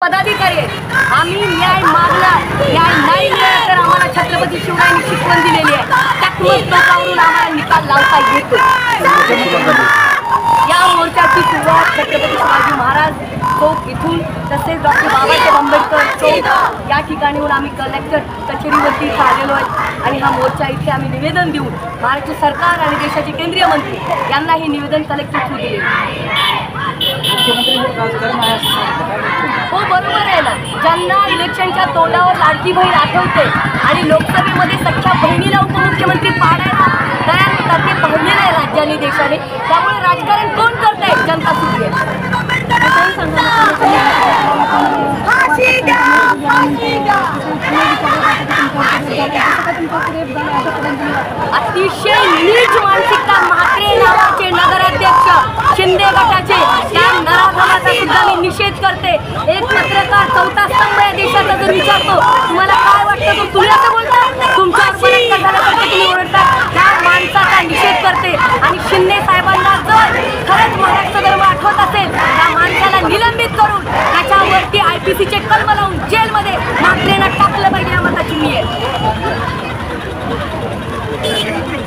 पदाधिकारी आम्ही न्याय मागला, न्याय नाही मिळाला तर आम्हाला छत्रपती शिवरायांनी शिकवण दिलेली आहे, त्यातूनच टोकावरून आम्हाला निकाल लावता येतो। या मोर्चाची सुरुवात छत्रपती शिवाजी महाराज चौक इथून तसेच डॉक्टर बाबासाहेब आंबेडकर चौक या ठिकाणीहून आम्ही कलेक्टर कचेरीवरती आलेलो आहे आणि हा मोर्चा इथे आम्ही निवेदन देऊन महाराष्ट्र सरकार आणि देशाचे केंद्रीय मंत्री यांना हे निवेदन कलेक्टर थ्रू दिले। हो बरोबर आहे ना, ज्यांना इलेक्शनच्या तोंडावर लाडकी बहीण आठवते आणि लोकसभेमध्ये सख्या बहिणीला उपमुख्यमंत्री पाडायला तयार होतात ते पाहिलेलं आहे राज्याने देशाने, त्यामुळे राजकारण कोण करतंय? जनता सुखी आहे। अतिशय नीच मानसिकता म्हात्रे नावाचे नगराध्यक्ष शिंदे गटाचे त्या नराधमाचा सुद्धा मी निषेध करते। एक पत्रकार चौथा स्तंभ या देशाचा जर विचारतो तुम्हाला काय वाटतं तो तुम्ही असं बोलता, तुमच्यावर बलात्कार झाल्यासारखं तुम्ही ओरडता, त्या माणसाचा निषेध करते। आणि शिंदे साहेबांना जर खरंच महाराष्ट्र धर्म आठवत असेल त्या माणसाला निलंबित करून त्याच्यावरती IPCचे कलम लावून जेलमध्ये म्हात्रेंना टाकलं पाहिजे या मताची मी आहे।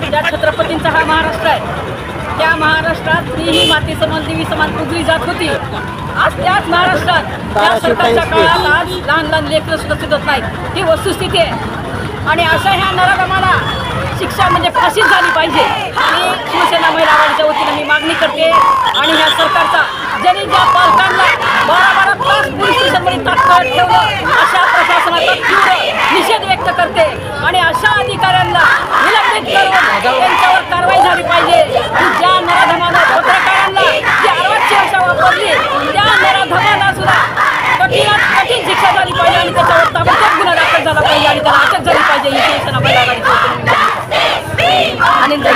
ज्या छत्रपतींचा हा महाराष्ट्र आहे त्या महाराष्ट्रात स्त्री माती समान देवी समान पूजली जात होती। आज त्याच महाराष्ट्रात त्या सरकारच्या काळात आज लहान लहान लेकरं सुद्धा सुटत नाहीत, ही वस्तुस्थिती आहे। आणि अशा ह्या नराधमाला शिक्षा म्हणजे फाशीच झाली पाहिजे ही शिवसेना महिला आघाडीच्या वतीने मी मागणी करते। आणि ह्या सरकारचा ज्यांनी ज्या पालकांना 12-12 तास पोलीस स्टेशनमध्ये तात्काळ ठेवलं अशा प्रशासनाचा तीव्र निषेध व्यक्त करते आणि अशा अधिकाऱ्यांना निलंबित करून त्यांच्यावर कारवाई झाली पाहिजे। आणि ज्या नराधमानं पत्रकारांना जी आरवाची भाषा वापरली त्या नराधमांना सुद्धा कठीणात कठीण शिक्षा झाली पाहिजे आणि त्याच्यावर ताबडतोब गुन्हा दाखल झाला पाहिजे आणि त्याला अटक झाली पाहिजे ही शिवसेना महिला आघाडीची आनंद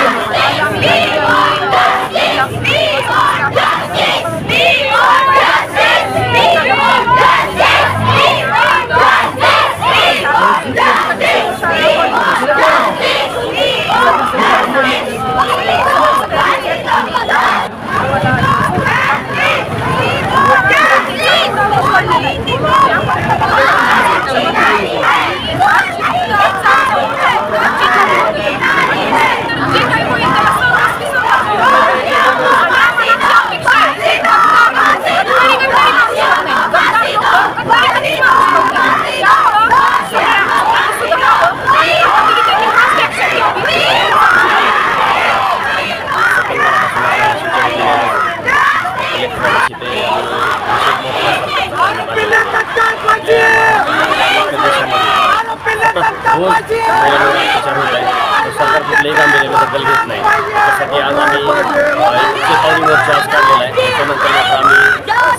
सरकार कुठलेही गांभीर्याने दखल घेत नाही, त्यासाठी आज आम्ही पावली मोर्चा आज काढलेला आहे। त्याच्यानंतर आम्ही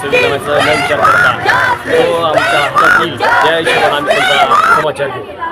संविधानाचा न विचार करता तो आमच्या हक्कात येईल त्या हिशोबाने आम्ही त्यांचा समाचार घेऊ।